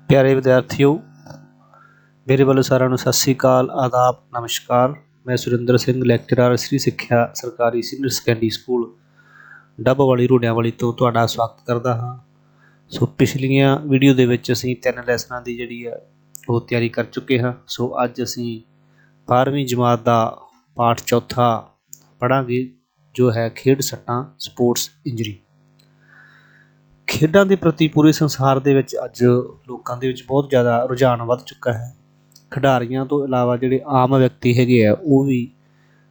प्यारे विद्यार्थियों, मेरे वालों सारिਆਂ ਨੂੰ ਸਤਿ ਸ਼੍ਰੀ ਅਕਾਲ, ਆਦਾਬ, ਨਮਸਕਾਰ। मैं सुरिंदर सिंह ਲੈਕਚਰਰ श्री ਸਿੱਖਿਆ ਸਰਕਾਰੀ ਸੀਨੀਅਰ ਸੈਕੰਡਰੀ ਸਕੂਲ ਡੱਬ ਵਾਲੀ ਰੋਡਿਆਂ ਵਾਲੀ ਤੋਂ ਤੁਹਾਡਾ ਸਵਾਗਤ ਕਰਦਾ ਹਾਂ। ਸੋ ਪਿਛਲੀਆਂ ਵੀਡੀਓ ਦੇ ਵਿੱਚ ਅਸੀਂ 3 ਲੈਸਨਾਂ ਦੀ ਜਿਹੜੀ ਹੈ ਉਹ ਤਿਆਰੀ ਕਰ ਚੁੱਕੇ ਹਾਂ। ਸੋ ਅੱਜ ਅਸੀਂ 12ਵੀਂ ਜਮਾਤ ਦਾ ਪਾਠ ਚੌਥਾ ਪੜ੍ਹਾਂਗੇ, ਜੋ ਹੈ ਖੇਡ ਸੱਟਾਂ ਸਪੋਰਟਸ ਇੰਜਰੀ। ਖੇਡਾਂ ਦੇ ਪ੍ਰਤੀ ਪੂਰੇ ਸੰਸਾਰ ਦੇ ਵਿੱਚ ਅੱਜ ਲੋਕਾਂ ਦੇ ਵਿੱਚ ਬਹੁਤ ਜ਼ਿਆਦਾ ਰੁਝਾਨ ਵੱਧ ਚੁੱਕਾ ਹੈ। ਖਿਡਾਰੀਆਂ ਤੋਂ ਇਲਾਵਾ ਜਿਹੜੇ ਆਮ ਵਿਅਕਤੀ ਹੈਗੇ ਆ ਉਹ ਵੀ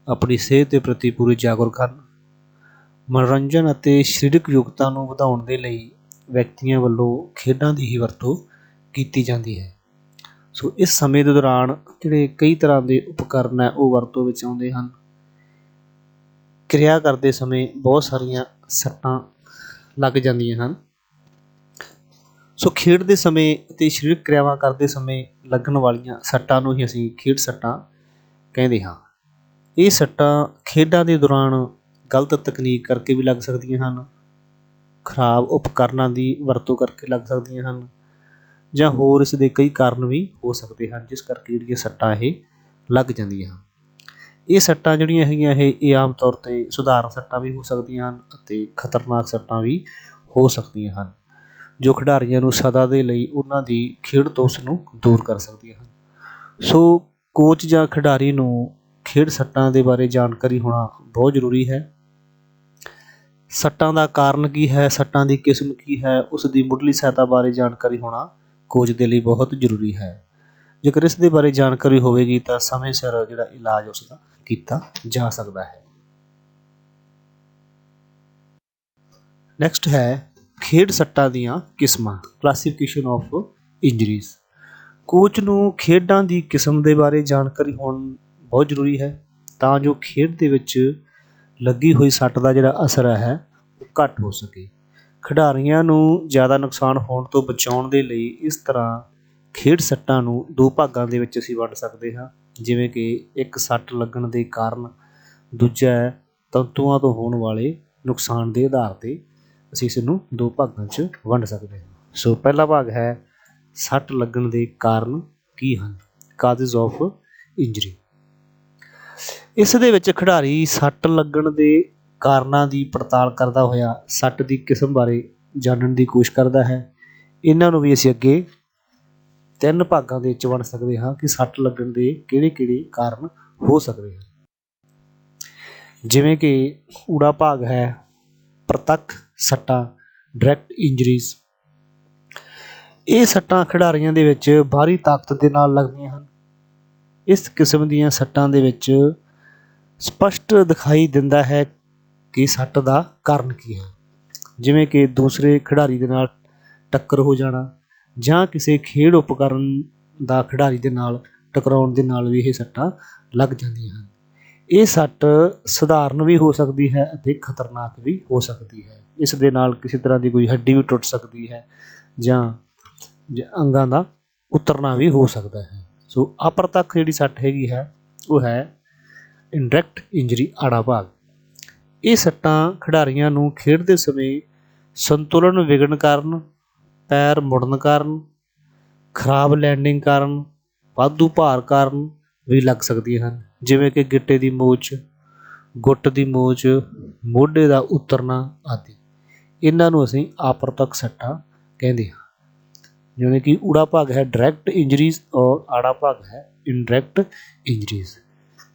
ਆਪਣੀ ਸਿਹਤ ਦੇ ਪ੍ਰਤੀ ਪੂਰੇ ਜਾਗਰੂਕ ਹਨ। ਮਨੋਰੰਜਨ ਅਤੇ ਸਰੀਰਕ ਯੋਗਤਾ ਨੂੰ ਵਧਾਉਣ ਦੇ ਲਈ ਵਿਅਕਤੀਆਂ ਵੱਲੋਂ ਖੇਡਾਂ ਦੀ ਹੀ ਵਰਤੋਂ ਕੀਤੀ ਜਾਂਦੀ ਹੈ। ਸੋ ਇਸ ਸਮੇਂ ਦੇ ਦੌਰਾਨ ਜਿਹੜੇ ਕਈ ਤਰ੍ਹਾਂ ਦੇ ਉਪਕਰਨ ਹੈ ਉਹ ਵਰਤੋਂ ਵਿੱਚ ਆਉਂਦੇ ਹਨ। ਕਿਰਿਆ ਕਰਦੇ ਸਮੇਂ ਬਹੁਤ ਸਾਰੀਆਂ ਸੱਟਾਂ ਲੱਗ ਜਾਂਦੀਆਂ ਹਨ। ਸੋ ਖੇਡ ਦੇ ਸਮੇਂ ਅਤੇ ਸਰੀਰਕ ਕਿਰਿਆਵਾਂ ਕਰਦੇ ਸਮੇਂ ਲੱਗਣ ਵਾਲੀਆਂ ਸੱਟਾਂ ਨੂੰ ਹੀ ਅਸੀਂ ਖੇਡ ਸੱਟਾਂ ਕਹਿੰਦੇ ਹਾਂ। ਇਹ ਸੱਟਾਂ ਖੇਡਾਂ ਦੇ ਦੌਰਾਨ ਗਲਤ ਤਕਨੀਕ ਕਰਕੇ ਵੀ ਲੱਗ ਸਕਦੀਆਂ ਹਨ, ਖਰਾਬ ਉਪਕਰਨਾਂ ਦੀ ਵਰਤੋਂ ਕਰਕੇ ਲੱਗ ਸਕਦੀਆਂ ਹਨ, ਜਾਂ ਹੋਰ ਇਸ ਦੇ ਕਈ ਕਾਰਨ ਵੀ ਹੋ ਸਕਦੇ ਹਨ ਜਿਸ ਕਰਕੇ ਜਿਹੜੀਆਂ ਸੱਟਾਂ ਇਹ ਲੱਗ ਜਾਂਦੀਆਂ ਹਨ। ਇਹ ਸੱਟਾਂ ਜਿਹੜੀਆਂ ਹੈਗੀਆਂ ਇਹ ਆਮ ਤੌਰ 'ਤੇ ਸੁਧਾਰਨ ਸੱਟਾਂ ਵੀ ਹੋ ਸਕਦੀਆਂ ਹਨ ਅਤੇ ਖਤਰਨਾਕ ਸੱਟਾਂ ਵੀ ਹੋ ਸਕਦੀਆਂ ਹਨ, ਜੋ ਖਿਡਾਰੀਆਂ ਨੂੰ ਸਦਾ ਦੇ ਲਈ ਉਹਨਾਂ ਦੀ ਖੇਡ ਤੋਂ ਉਸ ਨੂੰ ਦੂਰ ਕਰ ਸਕਦੀਆਂ ਹਨ। ਸੋ ਕੋਚ ਜਾਂ ਖਿਡਾਰੀ ਨੂੰ ਖੇਡ ਸੱਟਾਂ ਦੇ ਬਾਰੇ ਜਾਣਕਾਰੀ ਹੋਣਾ ਬਹੁਤ ਜ਼ਰੂਰੀ ਹੈ। ਸੱਟਾਂ ਦਾ ਕਾਰਨ ਕੀ ਹੈ, ਸੱਟਾਂ ਦੀ ਕਿਸਮ ਕੀ ਹੈ, ਉਸ ਦੀ ਮੁੱਢਲੀ ਸਹਾਇਤਾ ਬਾਰੇ ਜਾਣਕਾਰੀ ਹੋਣਾ ਕੋਚ ਦੇ ਲਈ ਬਹੁਤ ਜ਼ਰੂਰੀ ਹੈ। ਜੇਕਰ ਇਸ ਦੇ ਬਾਰੇ ਜਾਣਕਾਰੀ ਹੋਵੇਗੀ ਤਾਂ ਸਮੇਂ ਸਿਰ ਜਿਹੜਾ ਇਲਾਜ ਉਸ ਦਾ ਕੀਤਾ ਜਾ ਸਕਦਾ ਹੈ। ਨੈਕਸਟ ਹੈ ਖੇਡ ਸੱਟਾਂ ਦੀਆਂ ਕਿਸਮਾਂ, ਕਲਾਸੀਫਿਕੇਸ਼ਨ ਆਫ ਇੰਜਰੀਜ਼। ਕੋਚ ਨੂੰ ਖੇਡਾਂ ਦੀ ਕਿਸਮ ਦੇ ਬਾਰੇ ਜਾਣਕਾਰੀ ਹੋਣੀ ਬਹੁਤ ਜ਼ਰੂਰੀ ਹੈ ਤਾਂ ਜੋ ਖੇਡ ਦੇ ਵਿੱਚ ਲੱਗੀ ਹੋਈ ਸੱਟ ਦਾ ਜਿਹੜਾ ਅਸਰ ਹੈ ਉਹ ਘੱਟ ਹੋ ਸਕੇ। ਖਿਡਾਰੀਆਂ ਨੂੰ ਜ਼ਿਆਦਾ ਨੁਕਸਾਨ ਹੋਣ ਤੋਂ ਬਚਾਉਣ ਦੇ ਲਈ ਇਸ ਤਰ੍ਹਾਂ ਖੇਡ ਸੱਟਾਂ ਨੂੰ 2 ਭਾਗਾਂ ਦੇ ਵਿੱਚ ਅਸੀਂ ਵੰਡ ਸਕਦੇ ਹਾਂ, ਜਿਵੇਂ ਕਿ ਇੱਕ ਸੱਟ ਲੱਗਣ ਦੇ ਕਾਰਨ, ਦੂਜਾ ਹੈ ਤੰਤੂਆਂ ਤੋਂ ਹੋਣ ਵਾਲੇ ਨੁਕਸਾਨ ਦੇ ਆਧਾਰ 'ਤੇ ਅਸੀਂ ਇਸ ਨੂੰ 2 ਭਾਗਾਂ 'ਚ ਵੰਡ ਸਕਦੇ ਹਾਂ। ਸੋ ਪਹਿਲਾ ਭਾਗ ਹੈ ਸੱਟ ਲੱਗਣ ਦੇ ਕਾਰਨ ਕੀ ਹਨ, ਕਾਜ਼ਜ਼ ਆਫ ਇੰਜਰੀ। ਇਸ ਦੇ ਵਿੱਚ ਖਿਡਾਰੀ ਸੱਟ ਲੱਗਣ ਦੇ ਕਾਰਨਾਂ ਦੀ ਪੜਤਾਲ ਕਰਦਾ ਹੋਇਆ ਸੱਟ ਦੀ ਕਿਸਮ ਬਾਰੇ ਜਾਣਨ ਦੀ ਕੋਸ਼ਿਸ਼ ਕਰਦਾ ਹੈ। ਇਹਨਾਂ ਨੂੰ ਵੀ ਅਸੀਂ ਅੱਗੇ 3 ਭਾਗਾਂ ਦੇ ਵਿੱਚ ਵੰਡ ਸਕਦੇ ਹਾਂ ਕਿ ਸੱਟ ਲੱਗਣ ਦੇ ਕਿਹੜੇ ਕਾਰਨ ਹੋ ਸਕਦੇ ਹਨ। ਜਿਵੇਂ ਕਿ ਊੜਾ ਭਾਗ ਹੈ ਪ੍ਰਤੱਖ ਸੱਟਾਂ, ਡਾਇਰੈਕਟ ਇੰਜਰੀਜ਼। ਇਹ ਸੱਟਾਂ ਖਿਡਾਰੀਆਂ ਦੇ ਵਿੱਚ ਬਾਹਰੀ ਤਾਕਤ ਦੇ ਨਾਲ ਲੱਗਦੀਆਂ ਹਨ। ਇਸ ਕਿਸਮ ਦੀਆਂ ਸੱਟਾਂ ਦੇ ਵਿੱਚ ਸਪਸ਼ਟ ਦਿਖਾਈ ਦਿੰਦਾ ਹੈ ਕਿ ਸੱਟ ਦਾ ਕਾਰਨ ਕੀ ਹੈ, ਜਿਵੇਂ ਕਿ ਦੂਸਰੇ ਖਿਡਾਰੀ ਦੇ ਨਾਲ ਟੱਕਰ ਹੋ ਜਾਣਾ ਜਾਂ ਕਿਸੇ ਖੇਡ ਉਪਕਰਨ ਦਾ ਖਿਡਾਰੀ ਦੇ ਨਾਲ ਟਕਰਾਉਣ ਦੇ ਨਾਲ ਵੀ ਇਹ ਸੱਟਾਂ ਲੱਗ ਜਾਂਦੀਆਂ ਹਨ। ਇਹ ਸੱਟ ਸਧਾਰਨ ਵੀ ਹੋ ਸਕਦੀ ਹੈ ਅਤੇ ਖਤਰਨਾਕ ਵੀ ਹੋ ਸਕਦੀ ਹੈ। ਇਸ ਦੇ ਨਾਲ ਕਿਸੇ ਤਰ੍ਹਾਂ ਦੀ ਕੋਈ ਹੱਡੀ ਵੀ ਟੁੱਟ ਸਕਦੀ ਹੈ ਜਾਂ ਅੰਗਾਂ ਦਾ ਉਤਰਨਾ ਵੀ ਹੋ ਸਕਦਾ ਹੈ। ਸੋ ਅਪਰਤੱਖ ਜਿਹੜੀ ਸੱਟ ਹੈਗੀ ਹੈ ਉਹ ਹੈ ਇਨਡਾਇਰੈਕਟ ਇੰਜਰੀ, ਆੜਾ ਭਾਗ। ਇਹ ਸੱਟਾਂ ਖਿਡਾਰੀਆਂ ਨੂੰ ਖੇਡਦੇ ਸਮੇਂ ਸੰਤੁਲਨ ਵਿਗੜਨ ਕਾਰਨ, ਪੈਰ ਮੁੜਨ ਕਾਰਨ, ਖਰਾਬ ਲੈਂਡਿੰਗ ਕਾਰਨ, ਵਾਧੂ ਭਾਰ ਕਾਰਨ ਵੀ ਲੱਗ ਸਕਦੀਆਂ ਹਨ, ਜਿਵੇਂ ਕਿ ਗਿੱਟੇ ਦੀ ਮੋਚ, ਗੁੱਟ ਦੀ ਮੋਚ, ਮੋਢੇ ਦਾ ਉਤਰਨਾ ਆਦਿ। ਇਹਨਾਂ ਨੂੰ ਅਸੀਂ ਅਪਰਤੱਖ ਸੱਟਾਂ ਕਹਿੰਦੇ ਹਾਂ। ਜਿਵੇਂ ਕਿ ਊੜਾ ਭਾਗ ਹੈ ਡਾਇਰੈਕਟ ਇੰਜਰੀਜ਼ ਔਰ ਆੜਾ ਭਾਗ ਹੈ ਇਨਡਾਇਰੈਕਟ ਇੰਜਰੀਜ਼।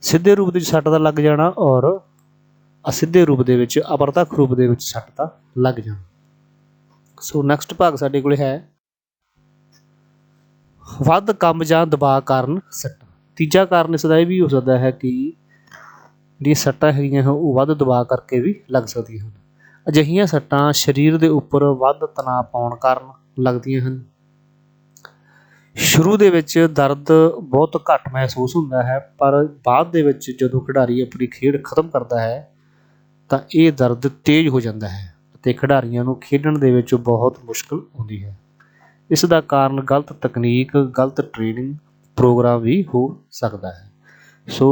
ਸਿੱਧੇ ਰੂਪ ਦੇ ਵਿੱਚ ਸੱਟ ਦਾ ਲੱਗ ਜਾਣਾ ਔਰ ਅਸਿੱਧੇ ਰੂਪ ਦੇ ਵਿੱਚ, ਅਪਰਤੱਖ ਰੂਪ ਦੇ ਵਿੱਚ ਸੱਟ ਦਾ ਲੱਗ ਜਾਣਾ। ਸੋ ਨੈਕਸਟ ਭਾਗ ਸਾਡੇ ਕੋਲ ਹੈ ਵੱਧ ਕੰਮ ਜਾਂ ਦਬਾਅ ਕਾਰਨ ਸੱਟਾਂ। ਤੀਜਾ ਕਾਰਨ ਇਸ ਦਾ ਇਹ ਵੀ ਹੋ ਸਕਦਾ ਹੈ ਕਿ ਜਿਹੜੀਆਂ ਸੱਟਾਂ ਹੈਗੀਆਂ ਉਹ ਵੱਧ ਦਬਾਅ ਕਰਕੇ ਵੀ ਲੱਗ ਸਕਦੀਆਂ ਹਨ। ਅਜਿਹੀਆਂ ਸੱਟਾਂ ਸਰੀਰ ਦੇ ਉੱਪਰ ਵੱਧ ਤਣਾਅ ਪਾਉਣ ਕਾਰਨ ਲੱਗਦੀਆਂ ਹਨ। ਸ਼ੁਰੂ ਦੇ ਵਿੱਚ ਦਰਦ ਬਹੁਤ ਘੱਟ ਮਹਿਸੂਸ ਹੁੰਦਾ ਹੈ, ਪਰ ਬਾਅਦ ਦੇ ਵਿੱਚ ਜਦੋਂ ਖਿਡਾਰੀ ਆਪਣੀ ਖੇਡ ਖਤਮ ਕਰਦਾ ਹੈ ਤਾਂ ਇਹ ਦਰਦ ਤੇਜ਼ ਹੋ ਜਾਂਦਾ ਹੈ ਅਤੇ ਖਿਡਾਰੀਆਂ ਨੂੰ ਖੇਡਣ ਦੇ ਵਿੱਚ ਬਹੁਤ ਮੁਸ਼ਕਲ ਆਉਂਦੀ ਹੈ। ਇਸ ਦਾ ਕਾਰਨ ਗਲਤ ਤਕਨੀਕ, ਗਲਤ ਟ੍ਰੇਨਿੰਗ ਪ੍ਰੋਗਰਾਮ ਵੀ ਹੋ ਸਕਦਾ ਹੈ। ਸੋ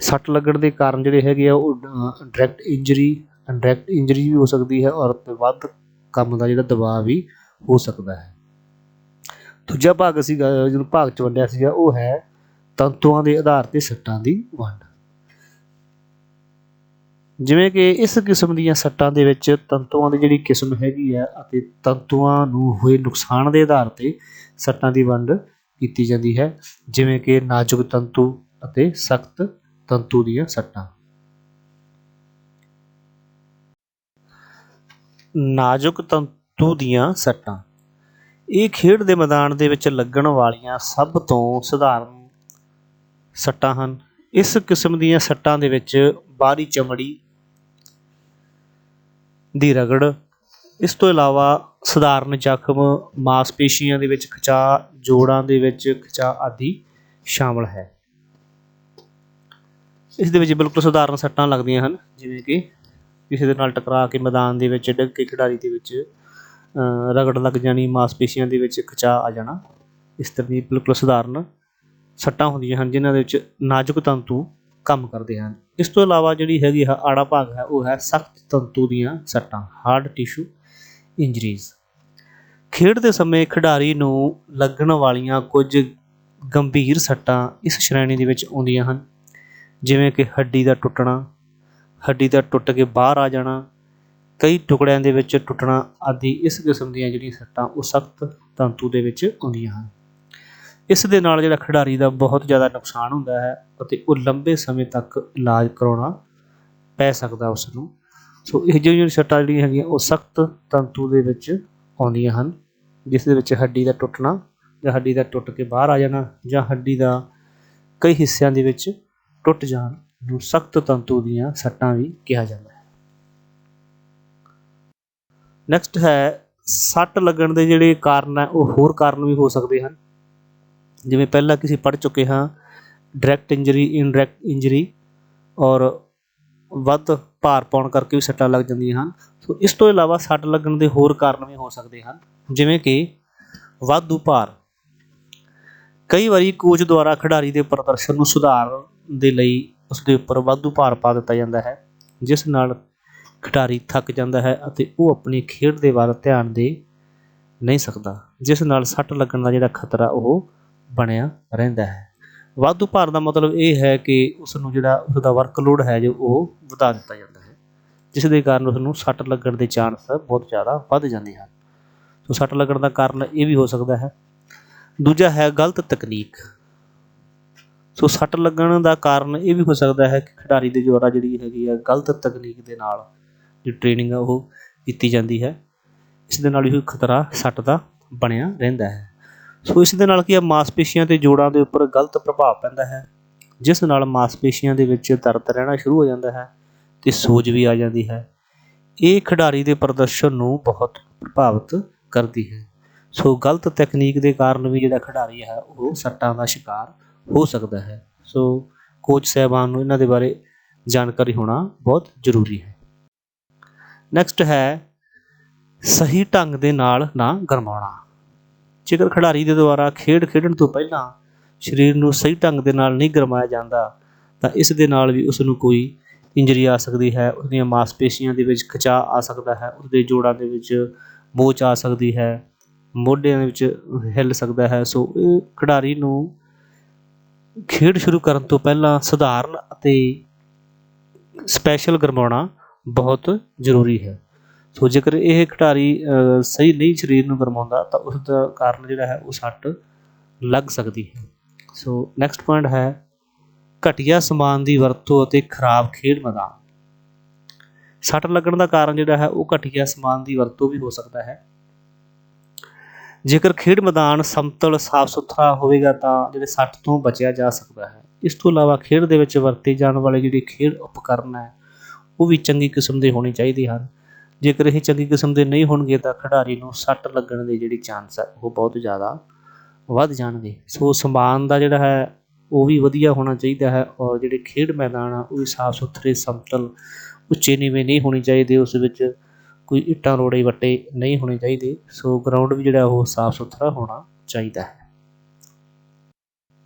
ਸੱਟ ਲੱਗਣ ਦੇ ਕਾਰਨ ਜਿਹੜੇ ਹੈਗੇ ਆ ਉਹ ਡਾਇਰੈਕਟ ਇੰਜਰੀ, ਇਨਡਾਇਰੈਕਟ ਇੰਜਰੀ ਵੀ ਹੋ ਸਕਦੀ ਹੈ ਔਰ ਵੱਧ ਕੰਮ ਦਾ ਜਿਹੜਾ ਦਬਾਅ ਵੀ ਹੋ ਸਕਦਾ ਹੈ। ਦੂਜਾ ਭਾਗ ਸੀਗਾ ਜਿਹਨੂੰ ਭਾਗ 'ਚ ਵੰਡਿਆ ਸੀਗਾ ਉਹ ਹੈ ਤੰਤੂਆਂ ਦੇ ਆਧਾਰ 'ਤੇ ਸੱਟਾਂ ਦੀ ਵੰਡ। ਜਿਵੇਂ ਕਿ ਇਸ ਕਿਸਮ ਦੀਆਂ ਸੱਟਾਂ ਦੇ ਵਿੱਚ ਤੰਤੂਆਂ ਦੀ ਜਿਹੜੀ ਕਿਸਮ ਹੈਗੀ ਆ ਅਤੇ ਤੰਤੂਆਂ ਨੂੰ ਹੋਏ ਨੁਕਸਾਨ ਦੇ ਆਧਾਰ 'ਤੇ ਸੱਟਾਂ ਦੀ ਵੰਡ ਕੀਤੀ ਜਾਂਦੀ ਹੈ, ਜਿਵੇਂ ਕਿ ਨਾਜ਼ੁਕ ਤੰਤੂ ਅਤੇ ਸਖਤ ਤੰਤੂ ਦੀਆਂ ਸੱਟਾਂ। ਨਾਜ਼ੁਕ ਤੰਤੂ ਦੀਆਂ ਸੱਟਾਂ ਇਹ ਖੇਡ ਦੇ ਮੈਦਾਨ ਦੇ ਵਿੱਚ ਲੱਗਣ ਵਾਲੀਆਂ ਸਭ ਤੋਂ ਸਧਾਰਨ ਸੱਟਾਂ ਹਨ। ਇਸ ਕਿਸਮ ਦੀਆਂ ਸੱਟਾਂ ਦੇ ਵਿੱਚ ਬਾਹਰੀ ਚਮੜੀ ਦੀ ਰਗੜ, ਇਸ ਤੋਂ ਇਲਾਵਾ ਸਧਾਰਨ ਜ਼ਖਮ, ਮਾਸਪੇਸ਼ੀਆਂ ਦੇ ਵਿੱਚ ਖਿਚਾਅ, ਜੋੜਾਂ ਦੇ ਵਿੱਚ ਖਿਚਾਅ ਆਦਿ ਸ਼ਾਮਲ ਹੈ। ਇਸ ਦੇ ਵਿੱਚ ਬਿਲਕੁਲ ਸਧਾਰਨ ਸੱਟਾਂ ਲੱਗਦੀਆਂ ਹਨ, ਜਿਵੇਂ ਕਿ ਕਿਸੇ ਦੇ ਨਾਲ ਟਕਰਾ ਕੇ ਮੈਦਾਨ ਦੇ ਵਿੱਚ ਡਿੱਗ ਕੇ ਖਿਡਾਰੀ ਦੇ ਵਿੱਚ ਰਗੜ ਲੱਗ ਜਾਣੀ, ਮਾਸਪੇਸ਼ੀਆਂ ਦੇ ਵਿੱਚ ਖਿਚਾਅ ਆ ਜਾਣਾ। ਇਸ ਤਰ੍ਹਾਂ ਦੀ ਬਿਲਕੁਲ ਸਧਾਰਨ ਸੱਟਾਂ ਹੁੰਦੀਆਂ ਹਨ ਜਿਨ੍ਹਾਂ ਦੇ ਵਿੱਚ ਨਾਜ਼ੁਕ ਤੰਤੂ ਕੰਮ ਕਰਦੇ ਹਨ। ਇਸ ਤੋਂ ਇਲਾਵਾ ਜਿਹੜੀ ਹੈਗੀ ਆ ਆੜਾ ਭਾਗ ਹੈ ਉਹ ਹੈ ਸਖਤ ਤੰਤੂ ਦੀਆਂ ਸੱਟਾਂ, ਹਾਰਡ ਟਿਸ਼ੂ ਇੰਜਰੀਜ਼। ਖੇਡ ਦੇ ਸਮੇਂ ਖਿਡਾਰੀ ਨੂੰ ਲੱਗਣ ਵਾਲੀਆਂ ਕੁਝ ਗੰਭੀਰ ਸੱਟਾਂ ਇਸ ਸ਼੍ਰੇਣੀ ਦੇ ਵਿੱਚ ਆਉਂਦੀਆਂ ਹਨ, ਜਿਵੇਂ ਕਿ ਹੱਡੀ ਦਾ ਟੁੱਟਣਾ, ਹੱਡੀ ਦਾ ਟੁੱਟ ਕੇ ਬਾਹਰ ਆ ਜਾਣਾ, ਕਈ ਟੁਕੜਿਆਂ ਦੇ ਵਿੱਚ ਟੁੱਟਣਾ ਆਦਿ। ਇਸ ਕਿਸਮ ਦੀਆਂ ਜਿਹੜੀਆਂ ਸੱਟਾਂ ਉਹ ਸਖਤ ਤੰਤੂ ਦੇ ਵਿੱਚ ਆਉਂਦੀਆਂ ਹਨ। ਇਸ ਦੇ ਨਾਲ ਜਿਹੜਾ ਖਿਡਾਰੀ ਦਾ ਬਹੁਤ ਜ਼ਿਆਦਾ ਨੁਕਸਾਨ ਹੁੰਦਾ ਹੈ ਅਤੇ ਉਹ ਲੰਬੇ ਸਮੇਂ ਤੱਕ ਇਲਾਜ ਕਰਾਉਣਾ ਪੈ ਸਕਦਾ ਉਸ ਨੂੰ। ਸੋ ਇਹ ਜਿਹੜੀਆਂ ਸੱਟਾਂ ਜਿਹੜੀਆਂ ਹੈਗੀਆਂ ਉਹ ਸਖਤ ਤੰਤੂ ਦੇ ਵਿੱਚ ਆਉਂਦੀਆਂ ਹਨ, ਜਿਸ ਦੇ ਵਿੱਚ ਹੱਡੀ ਦਾ ਟੁੱਟਣਾ ਜਾਂ ਹੱਡੀ ਦਾ ਟੁੱਟ ਕੇ ਬਾਹਰ ਆ ਜਾਣਾ ਜਾਂ ਹੱਡੀ ਦਾ ਕਈ ਹਿੱਸਿਆਂ ਦੇ ਵਿੱਚ ਟੁੱਟ ਜਾਣ ਨੂੰ ਸਖਤ ਤੰਤੂ ਦੀਆਂ ਸੱਟਾਂ ਵੀ ਕਿਹਾ ਜਾਂਦਾ ਹੈ। ਨੈਕਸਟ ਹੈ ਸੱਟ ਲੱਗਣ ਦੇ ਜਿਹੜੇ ਕਾਰਨ ਹੈ ਉਹ ਹੋਰ ਕਾਰਨ ਵੀ ਹੋ ਸਕਦੇ ਹਨ, ਜਿਵੇਂ ਪਹਿਲਾਂ ਕਿ ਅਸੀਂ ਪੜ੍ਹ ਚੁੱਕੇ ਹਾਂ ਡਾਇਰੈਕਟ ਇੰਜਰੀ, ਇਨਡਾਇਰੈਕਟ ਇੰਜਰੀ ਔਰ ਵੱਧ ਭਾਰ ਪਾਉਣ ਕਰਕੇ ਵੀ ਸੱਟਾਂ ਲੱਗ ਜਾਂਦੀਆਂ ਹਨ। ਸੋ ਇਸ ਤੋਂ ਇਲਾਵਾ ਸੱਟ ਲੱਗਣ ਦੇ ਹੋਰ ਕਾਰਨ ਵੀ ਹੋ ਸਕਦੇ ਹਨ, ਜਿਵੇਂ ਕਿ ਵਾਧੂ ਭਾਰ। ਕਈ ਵਾਰੀ ਕੋਚ ਦੁਆਰਾ ਖਿਡਾਰੀ ਦੇ ਪ੍ਰਦਰਸ਼ਨ ਨੂੰ ਸੁਧਾਰਨ ਦੇ ਲਈ ਉਸ ਦੇ ਉੱਪਰ ਵਾਧੂ ਭਾਰ ਪਾ ਦਿੱਤਾ ਜਾਂਦਾ ਹੈ, ਜਿਸ ਨਾਲ ਖਿਡਾਰੀ ਥੱਕ ਜਾਂਦਾ ਹੈ ਅਤੇ ਉਹ ਆਪਣੀ ਖੇਡ ਦੇ ਵੱਲ ਧਿਆਨ ਦੇ ਨਹੀਂ ਸਕਦਾ, ਜਿਸ ਨਾਲ ਸੱਟ ਲੱਗਣ ਦਾ ਜਿਹੜਾ ਖਤਰਾ ਉਹ ਬਣਿਆ ਰਹਿੰਦਾ ਹੈ। ਵਾਧੂ ਭਾਰ ਦਾ ਮਤਲਬ ਇਹ ਹੈ ਕਿ ਉਸ ਨੂੰ ਜਿਹੜਾ ਉਸਦਾ ਵਰਕਲੋਡ ਹੈ ਜੋ ਉਹ ਵਧਾ ਦਿੱਤਾ ਜਾਂਦਾ ਹੈ, ਜਿਸ ਦੇ ਕਾਰਨ ਉਸ ਨੂੰ ਸੱਟ ਲੱਗਣ ਦੇ ਚਾਂਸ ਬਹੁਤ ਜ਼ਿਆਦਾ ਵੱਧ ਜਾਂਦੇ ਹਨ। ਸੋ ਸੱਟ ਲੱਗਣ ਦਾ ਕਾਰਨ ਇਹ ਵੀ ਹੋ ਸਕਦਾ ਹੈ। ਦੂਜਾ ਹੈ ਗਲਤ ਤਕਨੀਕ। ਸੋ ਸੱਟ ਲੱਗਣ ਦਾ ਕਾਰਨ ਇਹ ਵੀ ਹੋ ਸਕਦਾ ਹੈ ਕਿ ਖਿਡਾਰੀ ਦੇ ਦੁਆਰਾ ਜਿਹੜੀ ਹੈਗੀ ਆ ਗਲਤ ਤਕਨੀਕ ਦੇ ਨਾਲ ਜੋ ਟ੍ਰੇਨਿੰਗ ਆ ਉਹ ਕੀਤੀ ਜਾਂਦੀ ਹੈ, ਇਸ ਦੇ ਨਾਲ ਵੀ ਖਤਰਾ ਸੱਟ ਦਾ ਬਣਿਆ ਰਹਿੰਦਾ ਹੈ। ਸੋ ਇਸ ਦੇ ਨਾਲ ਕੀ ਆ, ਮਾਸਪੇਸ਼ੀਆਂ ਅਤੇ ਜੋੜਾਂ ਦੇ ਉੱਪਰ ਗਲਤ ਪ੍ਰਭਾਵ ਪੈਂਦਾ ਹੈ, ਜਿਸ ਨਾਲ ਮਾਸਪੇਸ਼ੀਆਂ ਦੇ ਵਿੱਚ ਦਰਦ ਰਹਿਣਾ ਸ਼ੁਰੂ ਹੋ ਜਾਂਦਾ ਹੈ ਅਤੇ ਸੋਜ ਵੀ ਆ ਜਾਂਦੀ ਹੈ। ਇਹ ਖਿਡਾਰੀ ਦੇ ਪ੍ਰਦਰਸ਼ਨ ਨੂੰ ਬਹੁਤ ਪ੍ਰਭਾਵਿਤ ਕਰਦੀ ਹੈ। ਸੋ ਗਲਤ ਤਕਨੀਕ ਦੇ ਕਾਰਨ ਵੀ ਜਿਹੜਾ ਖਿਡਾਰੀ ਹੈ ਉਹ ਸੱਟਾਂ ਦਾ ਸ਼ਿਕਾਰ ਹੋ ਸਕਦਾ ਹੈ। ਸੋ ਕੋਚ ਸਾਹਿਬਾਨ ਨੂੰ ਇਹਨਾਂ ਦੇ ਬਾਰੇ ਜਾਣਕਾਰੀ ਹੋਣਾ ਬਹੁਤ ਜ਼ਰੂਰੀ ਹੈ। ਨੈਕਸਟ ਹੈ ਸਹੀ ਢੰਗ ਦੇ ਨਾਲ ਨਾ ਗਰਮਾਉਣਾ। ਜੇਕਰ ਖਿਡਾਰੀ ਦੇ ਦੁਆਰਾ ਖੇਡ ਖੇਡਣ ਤੋਂ ਪਹਿਲਾਂ ਸਰੀਰ ਨੂੰ ਸਹੀ ਢੰਗ ਦੇ ਨਾਲ ਨਹੀਂ ਗਰਮਾਇਆ ਜਾਂਦਾ ਤਾਂ ਇਸ ਦੇ ਨਾਲ ਵੀ ਉਸ ਨੂੰ ਕੋਈ ਇੰਜਰੀ ਆ ਸਕਦੀ ਹੈ, ਉਸਦੀਆਂ ਮਾਸਪੇਸ਼ੀਆਂ ਦੇ ਵਿੱਚ ਖਿਚਾਅ ਆ ਸਕਦਾ ਹੈ, ਉਸਦੇ ਜੋੜਾਂ ਦੇ ਵਿੱਚ ਮੋਚ ਆ ਸਕਦੀ ਹੈ, ਮੋਢਿਆਂ ਦੇ ਵਿੱਚ ਹਿੱਲ ਸਕਦਾ ਹੈ। ਸੋ ਇਹ ਖਿਡਾਰੀ ਨੂੰ ਖੇਡ ਸ਼ੁਰੂ ਕਰਨ ਤੋਂ ਪਹਿਲਾਂ ਸਧਾਰਨ ਅਤੇ ਸਪੈਸ਼ਲ ਗਰਮਾਉਣਾ ਬਹੁਤ ਜ਼ਰੂਰੀ ਹੈ। ਸੋ ਜੇਕਰ ਇਹ ਖਿਡਾਰੀ ਸਹੀ ਨਹੀਂ ਸਰੀਰ ਨੂੰ ਗਰਮਾਉਂਦਾ ਤਾਂ ਉਸ ਦਾ ਕਾਰਨ ਜਿਹੜਾ ਹੈ ਉਹ ਸੱਟ ਲੱਗ ਸਕਦੀ ਹੈ। ਸੋ ਨੈਕਸਟ ਪੁਆਇੰਟ ਹੈ ਘਟੀਆ ਸਮਾਨ ਦੀ ਵਰਤੋਂ ਅਤੇ ਖਰਾਬ ਖੇਡ ਮੈਦਾਨ। ਸੱਟ ਲੱਗਣ ਦਾ ਕਾਰਨ ਜਿਹੜਾ ਹੈ ਉਹ ਘਟੀਆ ਸਮਾਨ ਦੀ ਵਰਤੋਂ ਵੀ ਹੋ ਸਕਦਾ ਹੈ। ਜੇਕਰ ਖੇਡ ਮੈਦਾਨ ਸਮਤਲ ਸਾਫ ਸੁਥਰਾ ਹੋਵੇਗਾ ਤਾਂ ਜਿਹੜੇ ਸੱਟ ਤੋਂ ਬਚਿਆ ਜਾ ਸਕਦਾ ਹੈ। ਇਸ ਤੋਂ ਇਲਾਵਾ ਖੇਡ ਦੇ ਵਿੱਚ ਵਰਤੇ ਜਾਣ ਵਾਲੇ ਜਿਹੜੇ ਖੇਡ ਉਪਕਰਨ ਹੈ ਉਹ ਵੀ ਚੰਗੀ ਕਿਸਮ ਦੇ ਹੋਣੇ ਚਾਹੀਦੇ ਹਨ। ਜੇਕਰ ਇਹ ਚੰਗੀ ਕਿਸਮ ਦੇ ਨਹੀਂ ਹੋਣਗੇ ਤਾਂ ਖਿਡਾਰੀ ਨੂੰ ਸੱਟ ਲੱਗਣ ਦੇ ਜਿਹੜੀ ਚਾਂਸ ਹੈ ਉਹ ਬਹੁਤ ਜ਼ਿਆਦਾ ਵੱਧ ਜਾਣਗੇ। ਸੋ ਸਮਾਨ ਦਾ ਜਿਹੜਾ ਹੈ ਉਹ ਵੀ ਵਧੀਆ ਹੋਣਾ ਚਾਹੀਦਾ ਹੈ ਔਰ ਜਿਹੜੇ ਖੇਡ ਮੈਦਾਨ ਆ ਉਹ ਵੀ ਸਾਫ ਸੁਥਰੇ, ਸਮਤਲ, ਉੱਚੇ ਨੀਵੇਂ ਨਹੀਂ ਹੋਣੇ ਚਾਹੀਦੇ, ਉਸ ਵਿੱਚ ਕੋਈ ਇੱਟਾਂ ਰੋੜੇ ਵੱਟੇ ਨਹੀਂ ਹੋਣੇ ਚਾਹੀਦੇ। ਸੋ ਗਰਾਊਂਡ ਵੀ ਜਿਹੜਾ ਉਹ ਸਾਫ ਸੁਥਰਾ ਹੋਣਾ ਚਾਹੀਦਾ ਹੈ।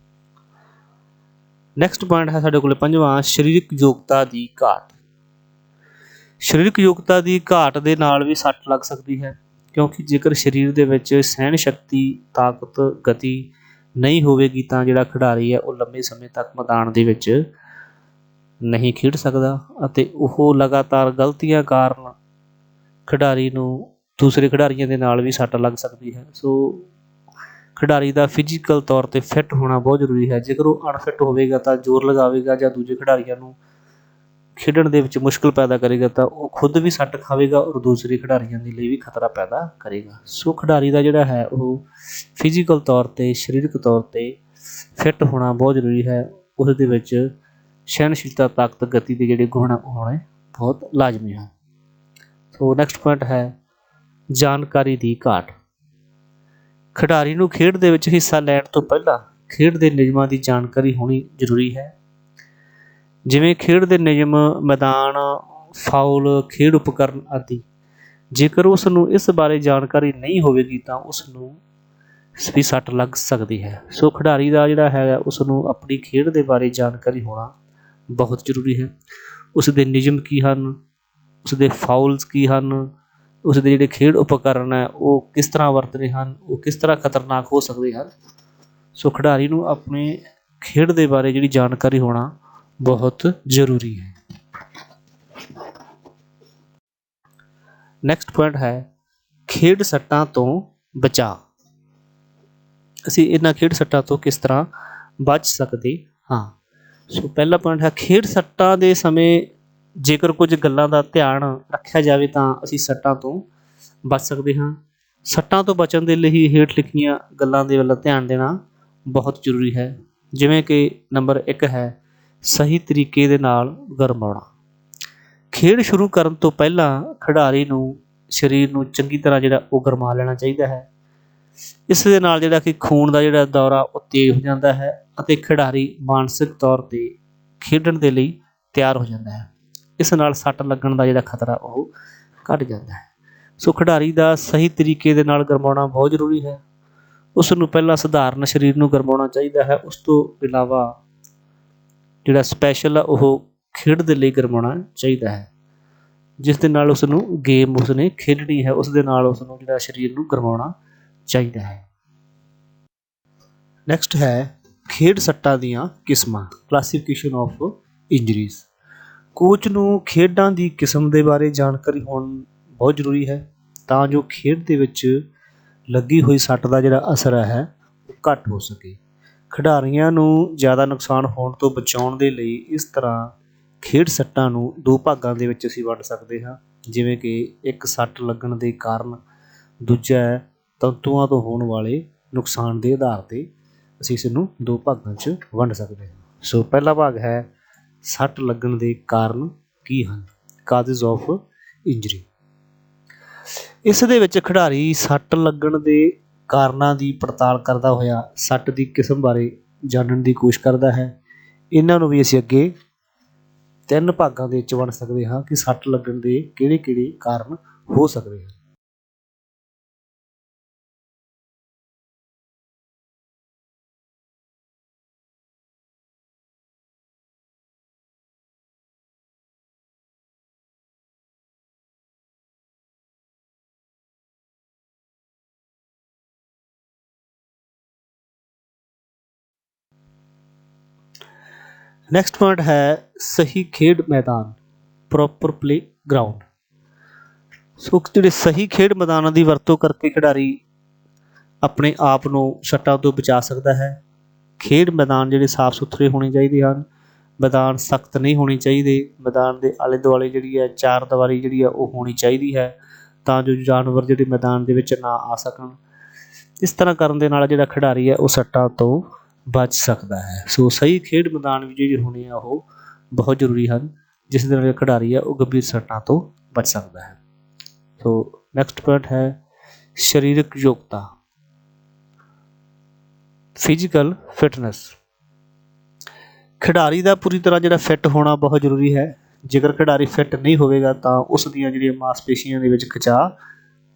ਨੈਕਸਟ ਪੁਆਇੰਟ ਹੈ ਸਾਡੇ ਕੋਲ ਪੰਜਵਾਂ ਸਰੀਰਕ ਯੋਗਤਾ ਦੀ ਘਾਟ। ਸਰੀਰਕ ਯੋਗਤਾ ਦੀ ਘਾਟ ਦੇ ਨਾਲ ਵੀ ਸੱਟ ਲੱਗ ਸਕਦੀ ਹੈ। ਕਿਉਂਕਿ ਜੇਕਰ ਸਰੀਰ ਦੇ ਵਿੱਚ ਸਹਿਣ ਸ਼ਕਤੀ, ਤਾਕਤ, ਗਤੀ ਨਹੀਂ ਹੋਵੇਗੀ ਤਾਂ ਜਿਹੜਾ ਖਿਡਾਰੀ ਹੈ ਉਹ ਲੰਬੇ ਸਮੇਂ ਤੱਕ ਮੈਦਾਨ ਦੇ ਵਿੱਚ ਨਹੀਂ ਖੇਡ ਸਕਦਾ ਅਤੇ ਉਹ ਲਗਾਤਾਰ ਗਲਤੀਆਂ ਕਾਰਨ ਖਿਡਾਰੀ ਨੂੰ ਦੂਸਰੇ ਖਿਡਾਰੀਆਂ ਦੇ ਨਾਲ ਵੀ ਸੱਟ ਲੱਗ ਸਕਦੀ ਹੈ। ਸੋ ਖਿਡਾਰੀ ਦਾ ਫਿਜ਼ੀਕਲ ਤੌਰ 'ਤੇ ਫਿੱਟ ਹੋਣਾ ਬਹੁਤ ਜ਼ਰੂਰੀ ਹੈ। ਜੇਕਰ ਉਹ ਅਣਫਿੱਟ ਹੋਵੇਗਾ ਤਾਂ ਜ਼ੋਰ ਲਗਾਵੇਗਾ ਜਾਂ ਦੂਜੇ ਖਿਡਾਰੀਆਂ ਨੂੰ ਖੇਡਣ ਦੇ ਵਿੱਚ ਮੁਸ਼ਕਿਲ ਪੈਦਾ ਕਰੇਗਾ ਤਾਂ ਉਹ ਖੁਦ ਵੀ ਸੱਟ ਖਾਵੇਗਾ ਔਰ ਦੂਸਰੇ ਖਿਡਾਰੀਆਂ ਦੇ ਲਈ ਵੀ ਖਤਰਾ ਪੈਦਾ ਕਰੇਗਾ। ਸੋ ਖਿਡਾਰੀ ਦਾ ਜਿਹੜਾ ਹੈ ਉਹ ਫਿਜ਼ੀਕਲ ਤੌਰ 'ਤੇ, ਸਰੀਰਕ ਤੌਰ 'ਤੇ ਫਿੱਟ ਹੋਣਾ ਬਹੁਤ ਜ਼ਰੂਰੀ ਹੈ। ਉਸ ਦੇ ਵਿੱਚ ਸਹਿਣਸ਼ੀਲਤਾ, ਤਾਕਤ, ਗਤੀ ਦੇ ਜਿਹੜੇ ਗੁਣ ਹੋਣੇ ਬਹੁਤ ਲਾਜ਼ਮੀ ਹਨ। ਸੋ ਨੈਕਸਟ ਪੁਆਇੰਟ ਹੈ ਜਾਣਕਾਰੀ ਦੀ ਘਾਟ। ਖਿਡਾਰੀ ਨੂੰ ਖੇਡ ਦੇ ਵਿੱਚ ਹਿੱਸਾ ਲੈਣ ਤੋਂ ਪਹਿਲਾਂ ਖੇਡ ਦੇ ਨਿਯਮਾਂ ਦੀ ਜਾਣਕਾਰੀ ਹੋਣੀ ਜ਼ਰੂਰੀ ਹੈ। ਜਿਵੇਂ ਖੇਡ ਦੇ ਨਿਯਮ, ਮੈਦਾਨ, ਫਾਉਲ, ਖੇਡ ਉਪਕਰਨ ਆਦਿ। ਜੇਕਰ ਉਸ ਨੂੰ ਇਸ ਬਾਰੇ ਜਾਣਕਾਰੀ ਨਹੀਂ ਹੋਵੇਗੀ ਤਾਂ ਉਸ ਨੂੰ ਵੀ ਸੱਟ ਲੱਗ ਸਕਦੀ ਹੈ। ਸੋ ਖਿਡਾਰੀ ਦਾ ਜਿਹੜਾ ਹੈ ਉਸ ਨੂੰ ਆਪਣੀ ਖੇਡ ਦੇ ਬਾਰੇ ਜਾਣਕਾਰੀ ਹੋਣਾ ਬਹੁਤ ਜ਼ਰੂਰੀ ਹੈ। ਉਸ ਦੇ ਨਿਯਮ ਕੀ ਹਨ, ਉਸ ਦੇ ਫਾਉਲਸ ਕੀ ਹਨ, ਉਸ ਦੇ ਜਿਹੜੇ ਖੇਡ ਉਪਕਰਨ ਹੈ ਉਹ ਕਿਸ ਤਰ੍ਹਾਂ ਵਰਤਣੇ ਹਨ, ਉਹ ਕਿਸ ਤਰ੍ਹਾਂ ਖਤਰਨਾਕ ਹੋ ਸਕਦੇ ਹਨ। ਸੋ ਖਿਡਾਰੀ ਨੂੰ ਆਪਣੇ ਖੇਡ ਦੇ ਬਾਰੇ ਜਿਹੜੀ ਜਾਣਕਾਰੀ ਹੋਣਾ ਬਹੁਤ ਜ਼ਰੂਰੀ ਹੈ। ਨੈਕਸਟ ਪੁਆਇੰਟ ਹੈ ਖੇਡ ਸੱਟਾਂ ਤੋਂ ਬਚਾਅ। ਅਸੀਂ ਇਹਨਾਂ ਖੇਡ ਸੱਟਾਂ ਤੋਂ ਕਿਸ ਤਰ੍ਹਾਂ ਬਚ ਸਕਦੇ ਹਾਂ। ਸੋ ਪਹਿਲਾ ਪੁਆਇੰਟ ਹੈ ਖੇਡ ਸੱਟਾਂ ਦੇ ਸਮੇਂ ਜੇਕਰ ਕੁਝ ਗੱਲਾਂ ਦਾ ਧਿਆਨ ਰੱਖਿਆ ਜਾਵੇ ਤਾਂ ਅਸੀਂ ਸੱਟਾਂ ਤੋਂ ਬਚ ਸਕਦੇ ਹਾਂ। ਸੱਟਾਂ ਤੋਂ ਬਚਣ ਦੇ ਲਈ ਹੇਠ ਲਿਖੀਆਂ ਗੱਲਾਂ ਦੇ ਵੱਲ ਧਿਆਨ ਦੇਣਾ ਬਹੁਤ ਜ਼ਰੂਰੀ ਹੈ। ਜਿਵੇਂ ਕਿ ਨੰਬਰ 1 ਹੈ ਸਹੀ ਤਰੀਕੇ ਦੇ ਨਾਲ ਗਰਮਾਉਣਾ। ਖੇਡ ਸ਼ੁਰੂ ਕਰਨ ਤੋਂ ਪਹਿਲਾਂ ਖਿਡਾਰੀ ਨੂੰ ਸਰੀਰ ਨੂੰ ਚੰਗੀ ਤਰ੍ਹਾਂ ਜਿਹੜਾ ਉਹ ਗਰਮਾ ਲੈਣਾ ਚਾਹੀਦਾ ਹੈ। ਇਸ ਦੇ ਨਾਲ ਜਿਹੜਾ ਕਿ ਖੂਨ ਦਾ ਜਿਹੜਾ ਦੌਰਾ ਉਹ ਤੇਜ਼ ਹੋ ਜਾਂਦਾ ਹੈ ਅਤੇ ਖਿਡਾਰੀ ਮਾਨਸਿਕ ਤੌਰ 'ਤੇ ਖੇਡਣ ਦੇ ਲਈ ਤਿਆਰ ਹੋ ਜਾਂਦਾ ਹੈ। ਇਸ ਨਾਲ ਸੱਟ ਲੱਗਣ ਦਾ ਜਿਹੜਾ ਖਤਰਾ ਉਹ ਘੱਟ ਜਾਂਦਾ ਹੈ। ਸੋ ਖਿਡਾਰੀ ਦਾ ਸਹੀ ਤਰੀਕੇ ਦੇ ਨਾਲ ਗਰਮਾਉਣਾ ਬਹੁਤ ਜ਼ਰੂਰੀ ਹੈ। ਉਸ ਨੂੰ ਪਹਿਲਾਂ ਸਧਾਰਨ ਸਰੀਰ ਨੂੰ ਗਰਮਾਉਣਾ ਚਾਹੀਦਾ ਹੈ। ਉਸ ਤੋਂ ਇਲਾਵਾ ਜਿਹੜਾ ਸਪੈਸ਼ਲ ਆ ਉਹ ਖੇਡ ਦੇ ਲਈ ਗਰਮਾਉਣਾ ਚਾਹੀਦਾ ਹੈ, ਜਿਸ ਦੇ ਨਾਲ ਉਸ ਨੂੰ ਗੇਮ ਉਸਨੇ ਖੇਡਣੀ ਹੈ ਉਸ ਦੇ ਨਾਲ ਉਸ ਨੂੰ ਜਿਹੜਾ ਸਰੀਰ ਨੂੰ ਗਰਮਾਉਣਾ ਚਾਹੀਦਾ ਹੈ। ਨੈਕਸਟ ਹੈ ਖੇਡ ਸੱਟਾਂ ਦੀਆਂ ਕਿਸਮਾਂ, ਕਲਾਸੀਫਿਕੇਸ਼ਨ ਆਫ ਇੰਜਰੀਜ਼। ਕੋਚ ਨੂੰ ਖੇਡਾਂ ਦੀ ਕਿਸਮ ਦੇ ਬਾਰੇ ਜਾਣਕਾਰੀ ਹੋਣੀ ਬਹੁਤ ਜ਼ਰੂਰੀ ਹੈ ਤਾਂ ਜੋ ਖੇਡ ਦੇ ਵਿੱਚ ਲੱਗੀ ਹੋਈ ਸੱਟ ਦਾ ਜਿਹੜਾ ਅਸਰ ਹੈ ਉਹ ਘੱਟ ਹੋ ਸਕੇ। ਖਿਡਾਰੀਆਂ ਨੂੰ ਜ਼ਿਆਦਾ ਨੁਕਸਾਨ ਹੋਣ ਤੋਂ ਬਚਾਉਣ ਦੇ ਲਈ ਇਸ ਤਰ੍ਹਾਂ ਖੇਡ ਸੱਟਾਂ ਨੂੰ 2 ਭਾਗਾਂ ਦੇ ਵਿੱਚ ਅਸੀਂ ਵੰਡ ਸਕਦੇ ਹਾਂ। ਜਿਵੇਂ ਕਿ ਇੱਕ ਸੱਟ ਲੱਗਣ ਦੇ ਕਾਰਨ, ਦੂਜਾ ਹੈ ਤੰਤੂਆਂ ਤੋਂ ਹੋਣ ਵਾਲੇ ਨੁਕਸਾਨ ਦੇ ਆਧਾਰ 'ਤੇ ਅਸੀਂ ਇਸ ਨੂੰ 2 ਭਾਗਾਂ 'ਚ ਵੰਡ ਸਕਦੇ ਹਾਂ। ਸੋ ਪਹਿਲਾ ਭਾਗ ਹੈ ਸੱਟ ਲੱਗਣ ਦੇ ਕਾਰਨ ਕੀ ਹਨ, ਕਾਜ਼ਜ਼ ਆਫ ਇੰਜਰੀ। ਇਸ ਦੇ ਵਿੱਚ ਖਿਡਾਰੀ ਸੱਟ ਲੱਗਣ ਦੇ ਕਾਰਨਾਂ ਦੀ ਪੜਤਾਲ ਕਰਦਾ ਹੋਇਆ ਸੱਟ ਦੀ ਕਿਸਮ ਬਾਰੇ ਜਾਣਨ ਦੀ ਕੋਸ਼ਿਸ਼ ਕਰਦਾ ਹੈ। ਇਹਨਾਂ ਨੂੰ ਵੀ ਅਸੀਂ ਅੱਗੇ 3 ਭਾਗਾਂ ਦੇ ਵਿੱਚ ਵੰਡ ਸਕਦੇ ਹਾਂ ਕਿ ਸੱਟ ਲੱਗਣ ਦੇ ਕਿਹੜੇ-ਕਿਹੜੇ ਕਾਰਨ ਹੋ ਸਕਦੇ ਹਨ। ਨੈਕਸਟ ਪੁਆਇੰਟ ਹੈ ਸਹੀ ਖੇਡ ਮੈਦਾਨ, ਪ੍ਰੋਪਰ ਪਲੇ ਗਰਾਊਂਡ। ਸੋ ਜਿਹੜੇ ਸਹੀ ਖੇਡ ਮੈਦਾਨਾਂ ਦੀ ਵਰਤੋਂ ਕਰਕੇ ਖਿਡਾਰੀ ਆਪਣੇ ਆਪ ਨੂੰ ਸੱਟਾਂ ਤੋਂ ਬਚਾ ਸਕਦਾ ਹੈ। ਖੇਡ ਮੈਦਾਨ ਜਿਹੜੇ ਸਾਫ਼ ਸੁਥਰੇ ਹੋਣੇ ਚਾਹੀਦੇ ਹਨ, ਮੈਦਾਨ ਸਖਤ ਨਹੀਂ ਹੋਣੇ ਚਾਹੀਦੇ, ਮੈਦਾਨ ਦੇ ਆਲੇ ਦੁਆਲੇ ਜਿਹੜੀ ਹੈ ਚਾਰ ਦੀਵਾਰੀ ਜਿਹੜੀ ਆ ਉਹ ਹੋਣੀ ਚਾਹੀਦੀ ਹੈ ਤਾਂ ਜੋ ਜਾਨਵਰ ਜਿਹੜੇ ਮੈਦਾਨ ਦੇ ਵਿੱਚ ਨਾ ਆ ਸਕਣ। ਇਸ ਤਰ੍ਹਾਂ ਕਰਨ ਦੇ ਨਾਲ ਜਿਹੜਾ ਖਿਡਾਰੀ ਹੈ ਉਹ ਸੱਟਾਂ ਤੋਂ ਬਚ ਸਕਦਾ ਹੈ। ਸੋ ਸਹੀ ਖੇਡ ਮੈਦਾਨ ਵੀ ਜਿਹੜੇ ਹੋਣੇ ਆ ਉਹ ਬਹੁਤ ਜ਼ਰੂਰੀ ਹਨ, ਜਿਸ ਦੇ ਨਾਲ ਖਿਡਾਰੀ ਹੈ ਉਹ ਗੰਭੀਰ ਸੱਟਾਂ ਤੋਂ ਬਚ ਸਕਦਾ ਹੈ। ਸੋ ਨੈਕਸਟ ਪੁਆਇੰਟ ਹੈ ਸਰੀਰਕ ਯੋਗਤਾ, ਫਿਜ਼ੀਕਲ ਫਿਟਨੈਸ। ਖਿਡਾਰੀ ਦਾ ਪੂਰੀ ਤਰ੍ਹਾਂ ਜਿਹੜਾ ਫਿੱਟ ਹੋਣਾ ਬਹੁਤ ਜ਼ਰੂਰੀ ਹੈ। ਜੇਕਰ ਖਿਡਾਰੀ ਫਿੱਟ ਨਹੀਂ ਹੋਵੇਗਾ ਤਾਂ ਉਸ ਦੀਆਂ ਜਿਹੜੀਆਂ ਮਾਸਪੇਸ਼ੀਆਂ ਦੇ ਵਿੱਚ ਖਿਚਾਅ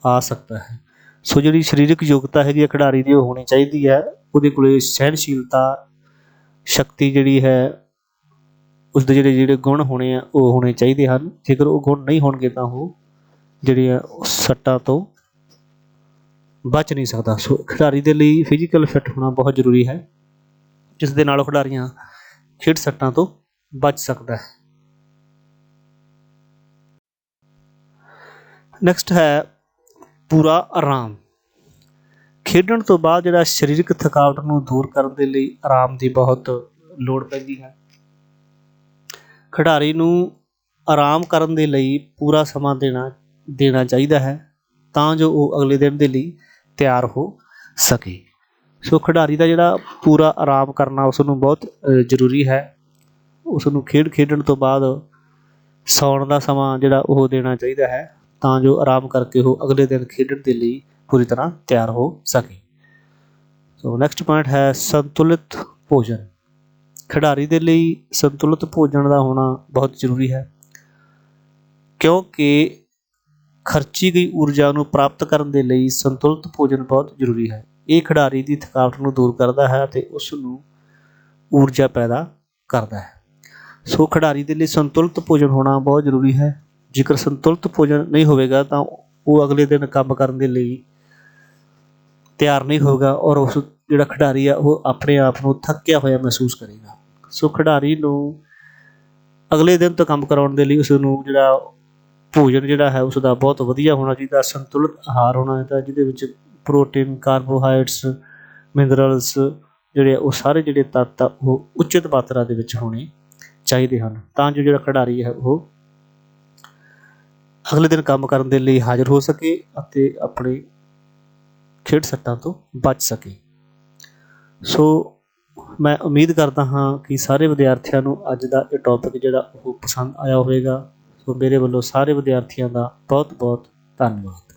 ਆ ਸਕਦਾ ਹੈ। ਸੋ ਜਿਹੜੀ ਸਰੀਰਕ ਯੋਗਤਾ ਹੈਗੀ ਹੈ ਖਿਡਾਰੀ ਦੀ ਉਹ ਹੋਣੀ ਚਾਹੀਦੀ ਹੈ। ਉਹਦੇ ਕੋਲ ਸਹਿਣਸ਼ੀਲਤਾ ਸ਼ਕਤੀ ਜਿਹੜੀ ਹੈ ਉਸਦੇ ਜਿਹੜੇ ਗੁਣ ਹੋਣੇ ਆ ਉਹ ਹੋਣੇ ਚਾਹੀਦੇ ਹਨ। ਜੇਕਰ ਉਹ ਗੁਣ ਨਹੀਂ ਹੋਣਗੇ ਤਾਂ ਉਹ ਜਿਹੜੇ ਆ ਸੱਟਾਂ ਤੋਂ ਬਚ ਨਹੀਂ ਸਕਦਾ। ਸੋ ਖਿਡਾਰੀ ਦੇ ਲਈ ਫਿਜ਼ੀਕਲ ਫਿੱਟ ਹੋਣਾ ਬਹੁਤ ਜ਼ਰੂਰੀ ਹੈ, ਜਿਸ ਦੇ ਨਾਲ ਖਿਡਾਰੀਆਂ ਖੇਡ ਸੱਟਾਂ ਤੋਂ ਬਚ ਸਕਦਾ ਹੈ। ਨੈਕਸਟ ਹੈ ਪੂਰਾ ਆਰਾਮ। ਖੇਡਣ ਤੋਂ ਬਾਅਦ ਜਿਹੜਾ ਸਰੀਰਕ ਥਕਾਵਟ ਨੂੰ ਦੂਰ ਕਰਨ ਦੇ ਲਈ ਆਰਾਮ ਦੀ ਬਹੁਤ ਲੋੜ ਪੈਂਦੀ ਹੈ। ਖਿਡਾਰੀ ਨੂੰ ਆਰਾਮ ਕਰਨ ਦੇ ਲਈ ਪੂਰਾ ਸਮਾਂ ਦੇਣਾ ਚਾਹੀਦਾ ਹੈ, ਤਾਂ ਜੋ ਉਹ ਅਗਲੇ ਦਿਨ ਦੇ ਲਈ ਤਿਆਰ ਹੋ ਸਕੇ। ਸੋ ਖਿਡਾਰੀ ਦਾ ਜਿਹੜਾ ਪੂਰਾ ਆਰਾਮ ਕਰਨਾ ਉਸ ਨੂੰ ਬਹੁਤ ਜ਼ਰੂਰੀ ਹੈ। ਉਸ ਨੂੰ ਖੇਡਣ ਤੋਂ ਬਾਅਦ ਸੌਣ ਦਾ ਸਮਾਂ ਜਿਹੜਾ ਉਹ ਦੇਣਾ ਚਾਹੀਦਾ ਹੈ, ਤਾਂ ਜੋ ਆਰਾਮ ਕਰਕੇ ਉਹ ਅਗਲੇ ਦਿਨ ਖੇਡਣ ਦੇ ਲਈ ਪੂਰੀ ਤਰ੍ਹਾਂ ਤਿਆਰ ਹੋ ਸਕੇ। ਸੋ ਨੈਕਸਟ ਪੁਆਇੰਟ ਹੈ ਸੰਤੁਲਿਤ ਭੋਜਨ। ਖਿਡਾਰੀ ਦੇ ਲਈ ਸੰਤੁਲਿਤ ਭੋਜਨ ਦਾ ਹੋਣਾ ਬਹੁਤ ਜ਼ਰੂਰੀ ਹੈ, ਕਿਉਂਕਿ ਖਰਚੀ ਗਈ ਊਰਜਾ ਨੂੰ ਪ੍ਰਾਪਤ ਕਰਨ ਦੇ ਲਈ ਸੰਤੁਲਿਤ ਭੋਜਨ ਬਹੁਤ ਜ਼ਰੂਰੀ ਹੈ। ਇਹ ਖਿਡਾਰੀ ਦੀ ਥਕਾਵਟ ਨੂੰ ਦੂਰ ਕਰਦਾ ਹੈ ਅਤੇ ਉਸ ਨੂੰ ਊਰਜਾ ਪੈਦਾ ਕਰਦਾ ਹੈ। ਸੋ ਖਿਡਾਰੀ ਦੇ ਲਈ ਸੰਤੁਲਿਤ ਭੋਜਨ ਹੋਣਾ ਬਹੁਤ ਜ਼ਰੂਰੀ ਹੈ। ਜੇਕਰ ਸੰਤੁਲਿਤ ਭੋਜਨ ਨਹੀਂ ਹੋਵੇਗਾ ਤਾਂ ਉਹ ਅਗਲੇ ਦਿਨ ਕੰਮ ਕਰਨ ਦੇ ਲਈ ਤਿਆਰ ਨਹੀਂ ਹੋਵੇਗਾ, ਔਰ ਉਸ ਜਿਹੜਾ ਖਿਡਾਰੀ ਆ ਉਹ ਆਪਣੇ ਆਪ ਨੂੰ ਥੱਕਿਆ ਹੋਇਆ ਮਹਿਸੂਸ ਕਰੇਗਾ। ਸੋ ਖਿਡਾਰੀ ਨੂੰ ਅਗਲੇ ਦਿਨ ਤੋਂ ਕੰਮ ਕਰਾਉਣ ਦੇ ਲਈ ਉਸ ਨੂੰ ਜਿਹੜਾ ਭੋਜਨ ਜਿਹੜਾ ਹੈ ਉਸ ਦਾ ਬਹੁਤ ਵਧੀਆ ਹੋਣਾ ਚਾਹੀਦਾ, ਸੰਤੁਲਿਤ ਆਹਾਰ ਹੋਣਾ ਚਾਹੀਦਾ, ਜਿਹਦੇ ਵਿੱਚ ਪ੍ਰੋਟੀਨ, ਕਾਰਬੋਹਾਈਡਰੇਟਸ, ਮਿਨਰਲਸ ਜਿਹੜੇ ਉਹ ਸਾਰੇ ਜਿਹੜੇ ਤੱਤ ਆ ਉਹ ਉਚਿਤ ਮਾਤਰਾ ਦੇ ਵਿੱਚ ਹੋਣੇ ਚਾਹੀਦੇ ਹਨ, ਤਾਂ ਜੋ ਜਿਹੜਾ ਖਿਡਾਰੀ ਹੈ ਉਹ ਅਗਲੇ ਦਿਨ ਕੰਮ ਕਰਨ ਦੇ ਲਈ ਹਾਜ਼ਰ ਹੋ ਸਕੇ ਅਤੇ ਆਪਣੇ ਖੇਡ ਸੱਟਾਂ ਤੋਂ ਬਚ ਸਕੇ। ਸੋ ਮੈਂ ਉਮੀਦ ਕਰਦਾ ਹਾਂ ਕਿ ਸਾਰੇ ਵਿਦਿਆਰਥੀਆਂ ਨੂੰ ਅੱਜ ਦਾ ਇਹ ਟੌਪਿਕ ਜਿਹੜਾ ਉਹ ਪਸੰਦ ਆਇਆ ਹੋਵੇਗਾ। ਸੋ ਮੇਰੇ ਵੱਲੋਂ ਸਾਰੇ ਵਿਦਿਆਰਥੀਆਂ ਦਾ ਬਹੁਤ ਬਹੁਤ ਧੰਨਵਾਦ।